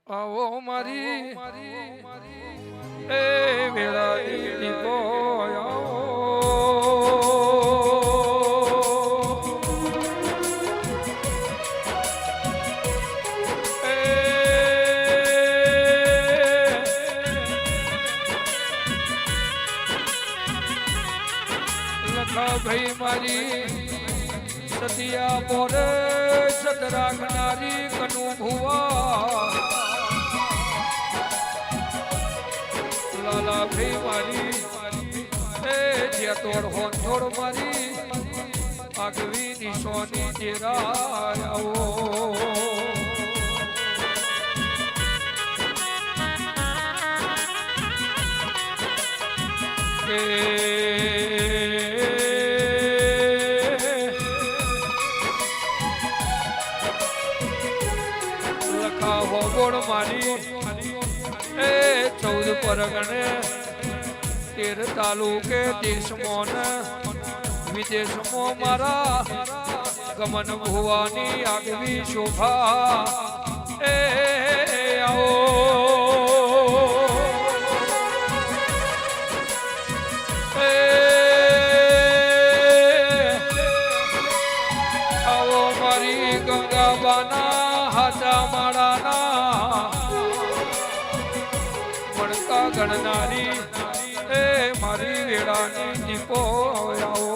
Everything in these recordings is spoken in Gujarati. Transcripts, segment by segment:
આવો મારી એ વેળા દીકો આવો ભાઈ મારી સતિયા બોરે સત રાખનારી કનુ ભુવા લાલા ભાઈ મારી એ જે તોડ હોન થોડ મારી આગવી નિશોની જેરા આવો મારી એ 14 પરગણે 13 તાલુકે દેશમાં વિદેશમાં મારા ગમન ભુવાની આગવી શોભા એ આવો આવો મારી ગંગાબાના હાથા માળાના મણકા ગણનારી એ મારી વેળાની દીપો આવો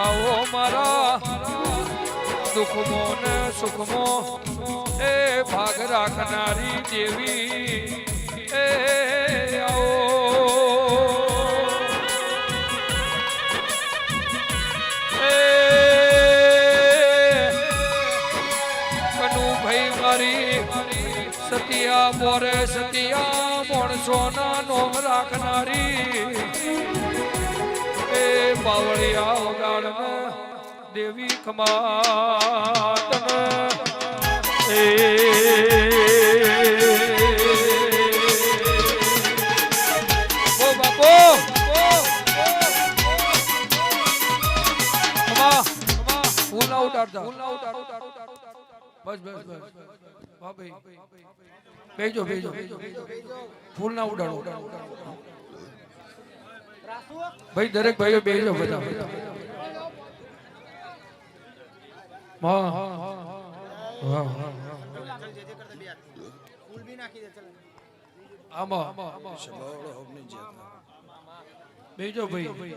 આવો મારા દુઃખમો ને સુખમો એ ભાગ રાખનારી દેવી એ આવો સતિયા બોરે સતિયા માણસોના નોમ રાખનારી એ બાવળિયા વગાડના દેવી ખમાતન એ ઓ બાપો ખમા ફૂલ ના ઉતારતા બસ બસ બસ વાહ ભાઈ બેજો બેજો ફૂલ ના ઉડાડો ભાઈ દરેક ભાઈઓ બેજો બધા હા હા હા ફૂલ ભી નાખી દે ચલ આમાં બેજો ભાઈ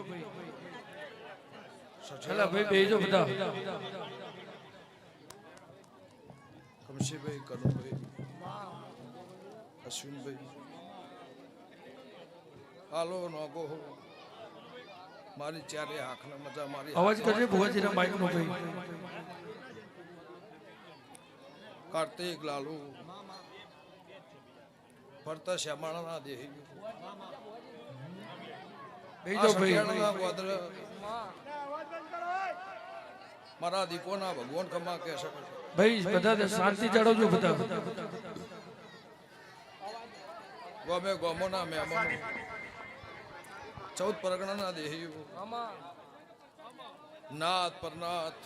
ચલા ભાઈ બેજો બધા કમશીભાઈ કનુભાઈ અશ્વિનભાઈ હાલો નોગો મારી ચારે આંખના મજા મારી અવાજ કરજે ભુવાજીના માઈક નો ભાઈ કાર્તિક લાલુ ફરતા શ્યામાળાના દેહી બેજો ભાઈ મારા દીપોના ભગવાન કમા કે શકે ભાઈ બધા શાંતિ જાળવજો બધા ગમે ગમોના મહેમાનો 14 પરગણાના દેહીઓ નાથ પરનાથ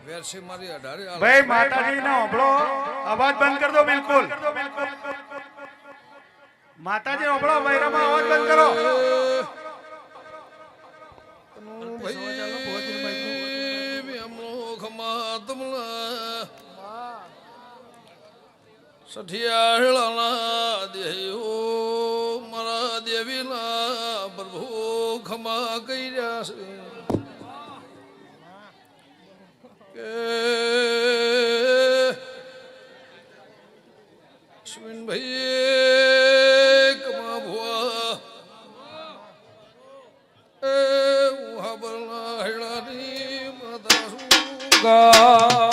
વેરસી મારી 18 ભાઈ માતાજીનો ઓબળો અવાજ બંધ કરી દો બિલકુલ માતાજી ઓબળો વૈરામાં અવાજ બંધ કરો સઠિયાળાના દેહો મારા દેવીના પ્રભુ ખમા કહી રહ્યા છે કે અશ્વિનભાઈ કમા ભુવા એ ઉહાબરના હેળાની માતા સુગા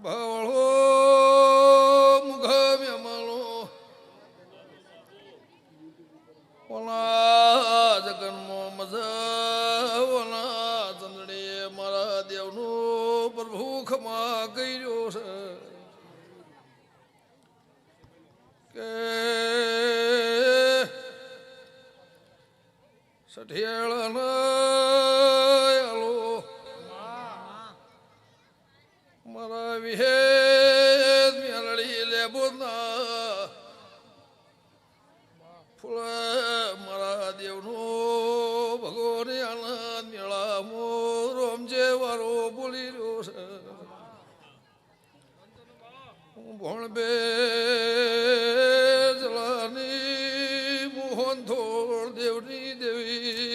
ભવળો મુખમ્યમલો ઓલા જગન્મો મજા ઓલા ચંદડીએ મારા દેવનો પ્રભુ ખમા કર્યો છે કે સઠિયાળાનો મારા વિહેદ મેલડી લેબોના ફૂલ મારા દેવનો ભગવાને આનંદ મેળામો રોમજે વારો બોલી રહ્યો છે હું ભણબે જલાની મોહન થોડ દેવની દેવી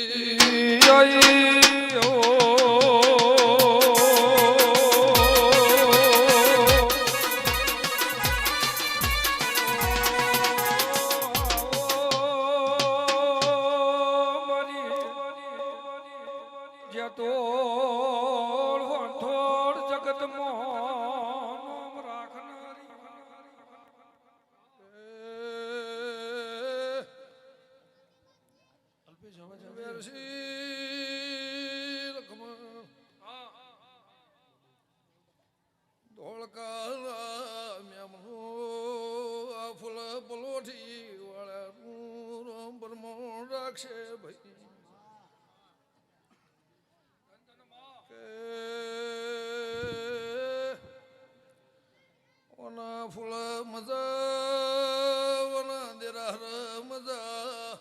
ફૂલ મજા વના દેરાર મજા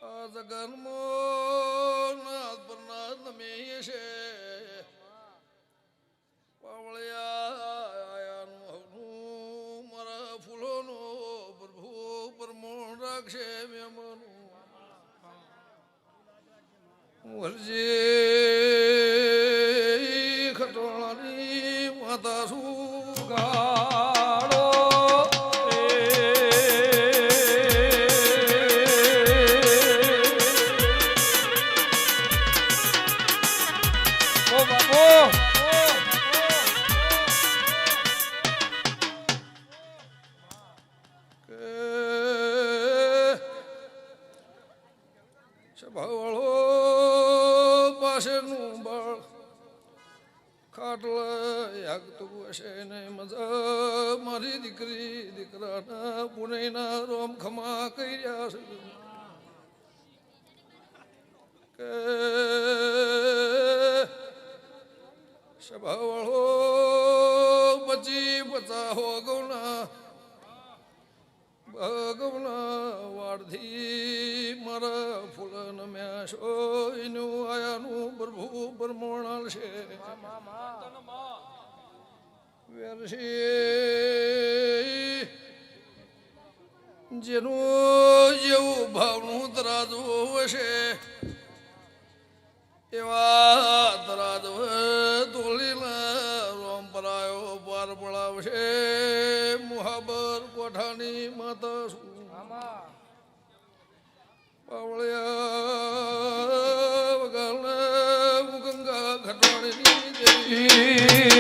આ જગન્મો નાથ પરનાથ નમે છે પાવળિયાનું હવનું મારા ફૂલોનો પ્રભુ પરમોણ રાખશે મેમનું વરજે ખટોળાની માતા સુગાડો ઓ બાબો કે સભાવાળો પાસેનું બળ ખાટલા યાગતું હશે ને મજા મારી દીકરી દીકરાના પુણેના રોમ ખમા કર્યા છે કે સભાવાળો બચી બચાવો ગૌના ભગવના વાડથી મારા ફૂલન મ્યાશો એનું આયાનું પ્રભુ પરમોણાલ છે વેરસી જેનું જેવું ભાવનું તરાજવું હશે એવા તરાજવ તોલીના રોમ પરાયો પાર પડાવશે મુહાબર કોઠાની માતા શું પાવળિયા વગાડને ગંગા ઘટવાણીની દેવી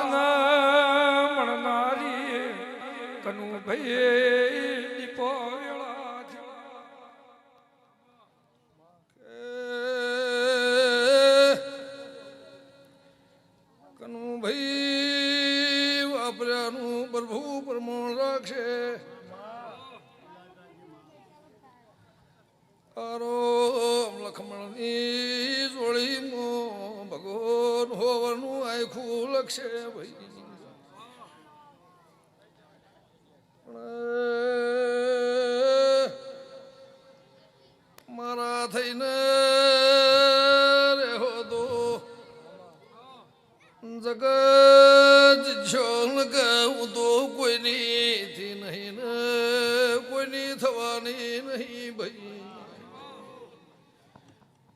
વિશ્વવાળાના મળનારી કનુભાઈ દીપો વેળા કનુભાઈ વાપર્યાનું પ્રભુ પરમોણ રાખશે આરોમ લખમણની જોડીમાં ભગવાન હોવાનું આખું લખશે ભાઈ મારા થઈને રેહો તો જગત જોન કહું તો કોઈની નહીં ને કોઈની થવાની નહીં ભાઈ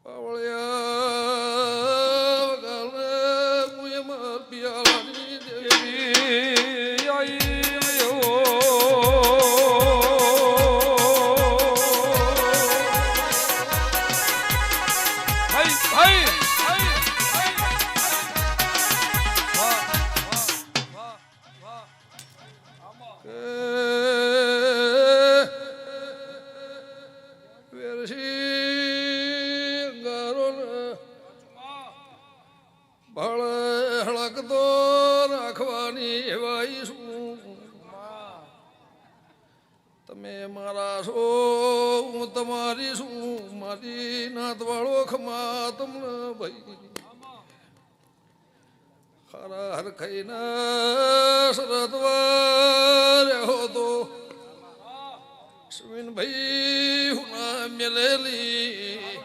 પાવળિયા પછી અંગારો ભળ હળકતો રાખવાની એવાય શું તમે મારા છો હું તમારી શું મારી નાત વાળો ખમા તમને ભાઈ હરા હર ખાઈના શરદવા રહ્યો તો ભાઈ હું ના મેલેલી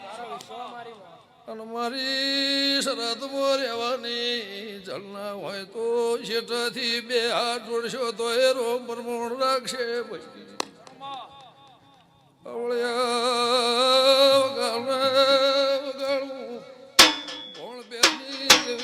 અને મારી શરત રહેવાની જલના હોય તો શેઠાથી બે હાથ જોડશો તો એ રોમ પ્રમોણ રાખશે ભાઈ વગાડવું ભોળ બેની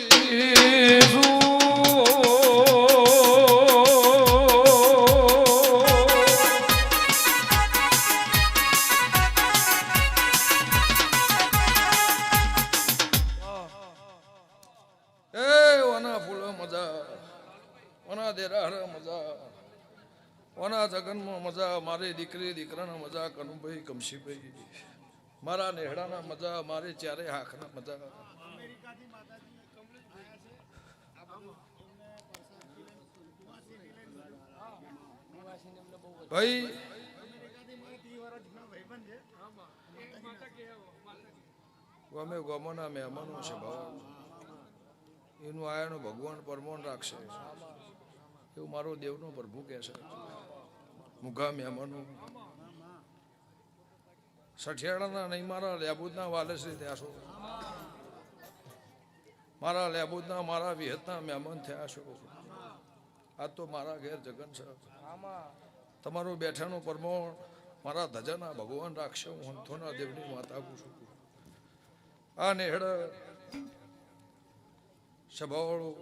ઓના જગનમાં મજા મારી દીકરી દીકરાના મજા કનુભાઈ કમશીભાઈ મારા નેહડાના મજા મારી ચારે હાખના મજા ભાઈ ગમે ગમોના મહેમાનો છે ભાવ એનું આયાનું ભગવાન પરમોન રાખશે એવું મારો દેવનો પ્રભુ કહે છે મુઘા મહેમાનો સઠિયાણાના નહીં મારા લેબુદના વાલશ્રી થયા છો મારા લેબુદના મારા વિહતના મહેમાન થયા છો આ તો મારા ઘેર જગન છે તમારું બેઠાનું પરમોણ મારા ધજાના ભગવાન રાખશે હું હંથોના દેવની માતા છું આ નેહડ સભાવાળું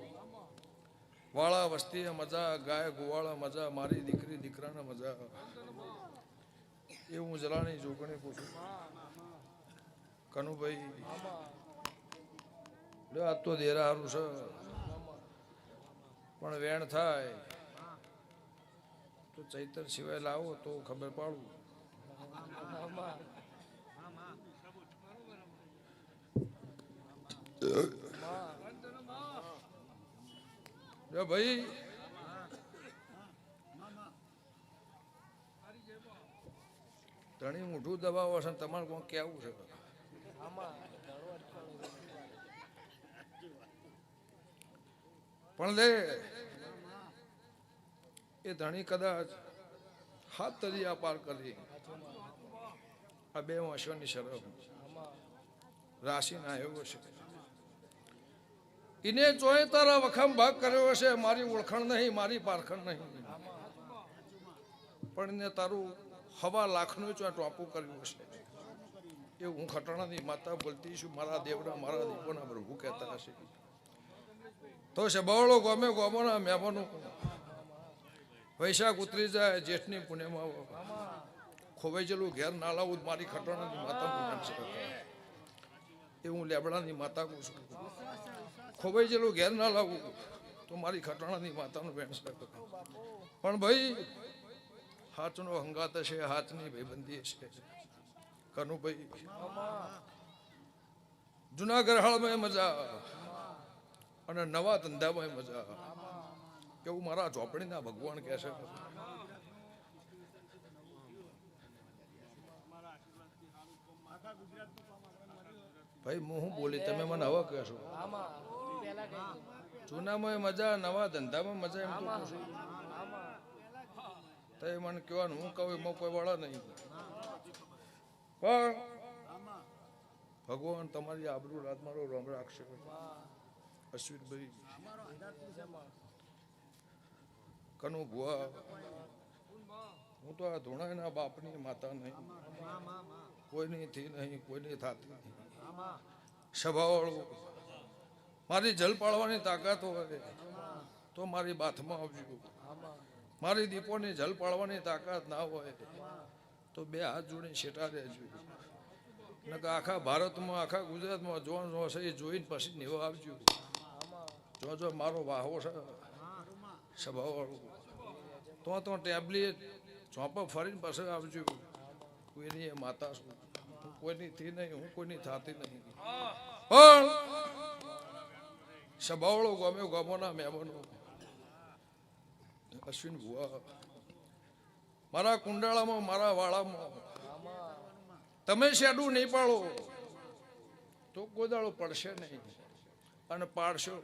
વાળા વસ્તીએ મજા ગાય ગોવાળા મજા મારી દીકરી દીકરાના મજા એ હું જલાની જોગણી પૂછું કનુભાઈ આ તો દેરા હારું છે પણ વેણ થાય તો ચૈતર સિવાય લાવો તો ખબર પાડું ભાઈ ધણી મોઢું દબાવો છે તમારે કોણ કેવું છે પણ લે એ ધણી કદાચ હાથ તરિયા પાર કરી આ બે વર્ષોની શરફ રાશિ ના આવ્યો છે એને જોઈ તારા વખામ ભાગ કર્યો હશે મારી ઓળખાણ નહીં મારી પારખણ નહીં પણ એને તારું હવા લાખનું ટોપું કર્યું હશે એ હું ખટાણાની માતા બોલતી છું મારા દેવના મારા દીપોના પ્રભુ કહેતા હશે તો છે બવળો ગમે ગોમોના મહેમાનો વૈશાખ ઉતરી જાય જેઠની પુણ્યમાં ખોવાઈ જેલું ઘેર ના લાવું મારી ખટાણાની માતા છે એ હું લેબડાની માતા કહું છું ખોવાઈ જેલું ઘેર ના લાવું તો મારી ખટાણાની માતાનું વેણ છે પણ ભાઈ હાથનો હંગાત છે હાથની ભાઈબંધી છે કનુભાઈ જૂના ગ્રહાળમાં મજા અને નવા ધંધામાં મજા કેવું મારા ઝોપડીના ભગવાન કહે છે ભાઈ હું બોલી તમે મને હવે કહેશો જૂનામાં મજા નવા ધંધામાં મજા એમ તો પૂછું તો એ મને કહેવાનું હું કહું એમાં કોઈ વાળા નહીં પણ ભગવાન તમારી આબરૂ રાત મારો રમ રાખશે અશ્વિનભાઈ કનુ ભુવા હું તો આ ધોણાના બાપની માતા નહીં કોઈની થી નહીં કોઈની થાતી નહીં સભાવાળું મારી જલ પાડવાની તાકાત હોય તો મારી બાથમાં આવજો મારી દીપોની જલ પાડવાની તાકાત ના હોય તો બે હાથ જોડીને શેટા રહેજો નકર આખા ભારતમાં આખા ગુજરાતમાં જો હશે એ જોઈને પછી નેવા આવજો જો મારો વાહો છે સભાવાળું તો ટેબ્લેટ ચોપા ફરીને પાસે આવજો કોઈની એ માતા છું હું કોઈની થી નહીં, હું કોઈની થાતી નહીં. પણ સભાવળો ગમે ગમોના મહેમાનો અશ્વિન ભુવા મારા કુંડાળામાં મારા વાળામાં તમે શેડું નહીં પાડો તો ગોદાળો પડશે નહીં, અને પાડશો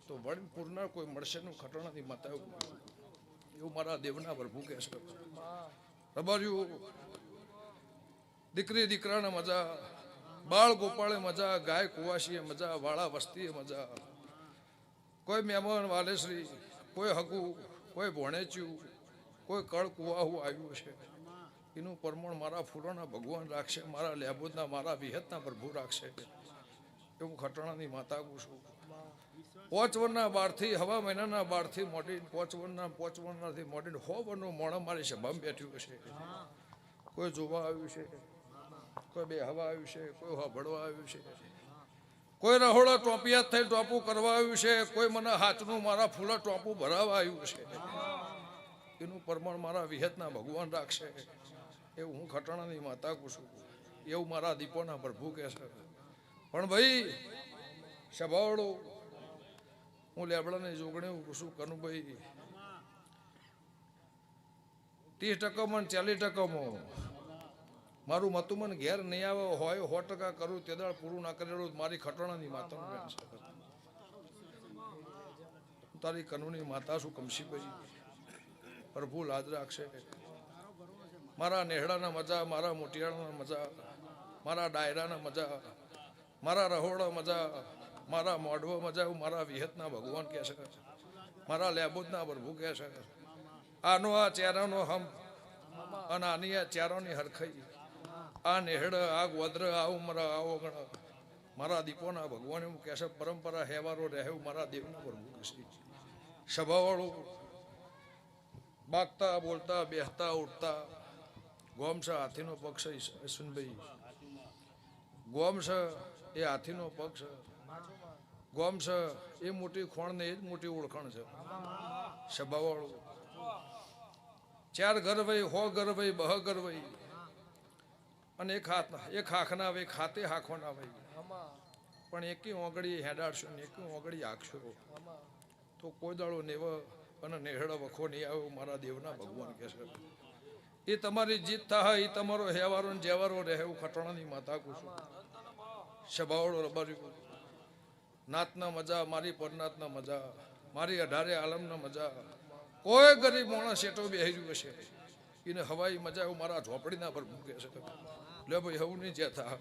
તો વળી પૂરના કોઈ મળશે નહીં. ખટણાની માતા એવું મારા દેવના પ્રભુ કહે છે. રબાર્યું દીકરી દીકરાને મજા, બાળ ગોપાળે મજા, ગાય કુવાસીએ મજા, વાળા વસ્તીએ મજા. કોઈ મહેમાન વાલેશ્રી, કોઈ હગું, કોઈ ભોણેચ્યું, કોઈ કળ કુવાહું આવ્યું છે, એનું પ્રમાણ મારા ફૂલોના ભગવાન રાખશે, મારા લેબોદના મારા વિહતના પ્રભુ રાખશે. એવું ખટણાની માતા કહું છું. 5 વર્ષના બારથી હવા મહિનાના બારથી મોડી 5 વર્ષનાથી મોડીને 100 વર્ષનું મોણા મારી સભામાં બેઠ્યું હશે. કોઈ જોવા આવ્યું છે, કોઈ બે હવા આવ્યું છે, કોઈ ભળવા આવ્યું છે, કોઈ રહોળા ટોપિયા થઈ ટોપું કરવા આવ્યું છે, કોઈ મને હાથનું મારા ફૂલા ટોપું ભરાવા આવ્યું છે. એનું પ્રમાણ મારા વિહતના ભગવાન રાખશે. એવું હું ખટણાની માતા કહું છું. એવું મારા દીપોના પ્રભુ કહે છે. પણ ભાઈ સભાવાળો હું લેબડાને જોગણે પૂછું કનુભાઈ 30% 40% મારું મતું મને ઘેર નહીં આવે હોય 100% કરું તે દાળ પૂરું ના કરેલું મારી ખટણાની માતાનું બેન છે. તારી કનુની માતા શું કમશીભાઈ પ્રભુ લાજ રાખશે. મારા નેહડાના મજા, મારા મોટિયાળાના મજા, મારા ડાયરાના મજા, મારા રહોડા મજા, મારા મોઢવા મજા, એવું મારા વિહતના ભગવાન કહે છે. મારા લેબોદના પ્રભુ કહે છે. આનો આ ચહેરાનો હમ અને આની આ ચહેરાની હરખાઈ, આ નેહડ, આ ગોદ્ર, આ ઉમર, આ ઓગણ, મારા દીપોના ભગવાન એવું કહે છે. પરંપરા હેવારો રહેવું મારા દેવના પ્રભુ કહે છે. સભાવાળું બાગતા બોલતા બેહતા ઉઠતા ગોમસા હાથીનો પક્ષ છે. અશ્વિનભાઈ ગોમસ એ હાથીનો પક્ષ, ગોમસ એ મોટી ખોણ ને એ જ મોટી ઓળખાણ છે. સભાવાળું 4 ગરવઈ 100 ગરવઈ 2 ગરવઈ અને એક હાખના આવે, ખાતે હાખવાના આવે, પણ એકી ઓગળી હેડાડશો ને એકી ઓગળી હાકશો તો કોઈ દાડો નેવ અને નેહડા વખો નહીં આવે. મારા દેવના ભગવાન કહે છે. એ તમારી જીત થાય, એ તમારો હેવારો ને જેવારો રહે. એવું ખટણાની માતા કહું છું. સભાવાળો રબાર્યું નાતના મજા, મારી પરનાતના મજા, મારી 18 આલમના મજા. કોઈ ગરીબ માણસ એટો બેહી રહ્યું હશે એને હવાઈ મજા એવું મારા ઝોપડીના પર મૂકે છે. લે ભાઈ હવું નહીં જતા.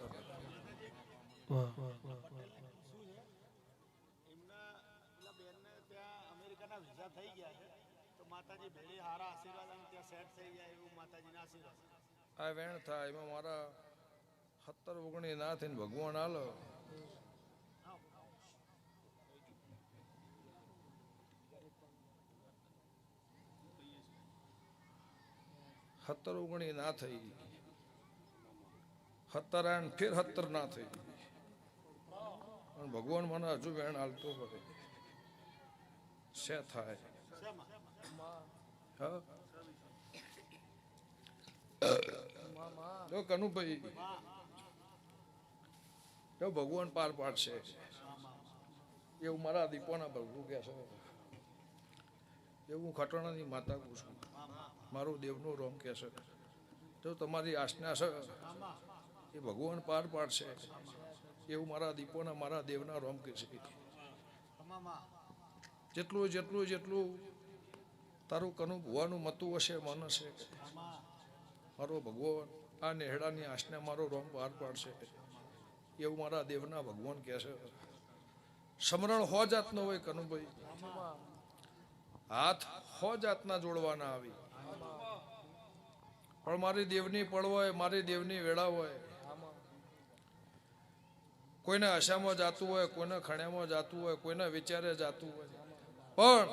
આ વેણ થાય એમાં મારા 17 19 ના થઈને ભગવાન હાલો. સત્તર 19 ના થઈ, 17 ફેર 17 ના થઈ, પણ ભગવાન મને હજુ વેણ હાલતો હોય શે થાય. જો કનુભાઈ જો ભગવાન પાર પાડશે એવું મારા દીપોના પ્રભુ કહે છે. એવું ખટણાની માતા કહું છું. મારું દેવનું રોમ કહે છે. જો તમારી આસના છે એ ભગવાન પાર પાડશે એવું મારા દીપોના મારા દેવના રોમ કહે છે. જેટલું જેટલું જેટલું તારું કનુ ભુવાનું મતું હશે, મન હશે, મારો ભગવાન આ નેહડાની આસના મારો રોમ પાર પાડશે એવું મારા દેવના ભગવાન કહે છે. સમરણ 100 જાતનો હોય કનુભાઈ, હાથ 100 જાતના જોડવાના આવી, પણ મારી દેવની પળ હોય, મારી દેવની વેળા હોય. કોઈને આશામાં જાતું હોય, કોઈને ખણ્યામાં જાતું હોય, કોઈને વિચારે જાતું હોય, પણ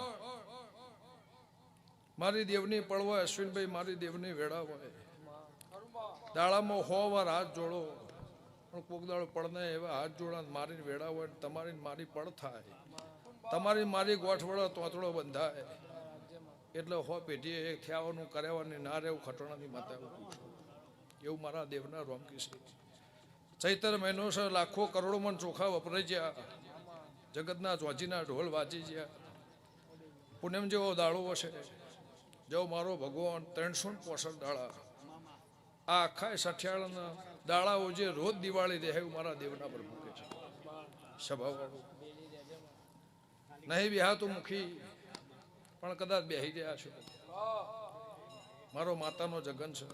મારી દેવની પળ હોય અશ્વિનભાઈ, મારી દેવની વેળા હોય. દાડામાં 100 વાર હાથ જોડો પણ કોક દાડો પડને એવા હાથ જોડા મારી વેળા હોય. તમારી મારી પળ થાય, તમારી મારી ગોઠવડો તોતડો બંધાય એટલે 100 પેઢીએ એક થયાવાનું કરાવવાની ના રહેવું ખટણાની માતા એવું મારા દેવના રોમકી છે. ચૈતર મહિનો છે, લાખો કરોડો મણ ચોખા વપરાઈ ગયા, જગતના ચોચીના ઢોલ વાંચી ગયા. પૂનમ જેવો દાડો હશે, જેવો મારો ભગવાન 365 દાડા આ આખા સઠિયાળના દાડાઓ જે રોજ દિવાળી દે એવું મારા દેવના પર મૂકે છે. સ્વભાવવાળું નહીં બેહાતું મુખી, પણ કદાચ બેહી ગયા છો. મારો માતાનો જગન છે,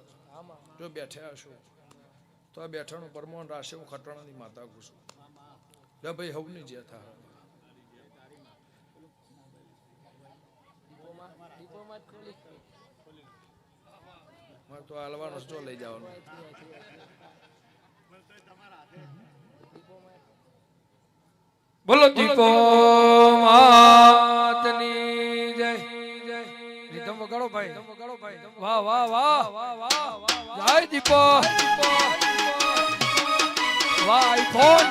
જો બેઠ્યા છો તો આ બેઠાનું પરમાન રાશે. હું ખટાણાની માતા ઘૂસું લે ભાઈ, હવની જે થાય મારે તો હાલવાનો જો લઈ જવાનું. બોલો દીપો માતની જય. રીધમ વગાડો ભાઈ, વાહ વાહ વાહ જય દીપો. વાહ આઈફોન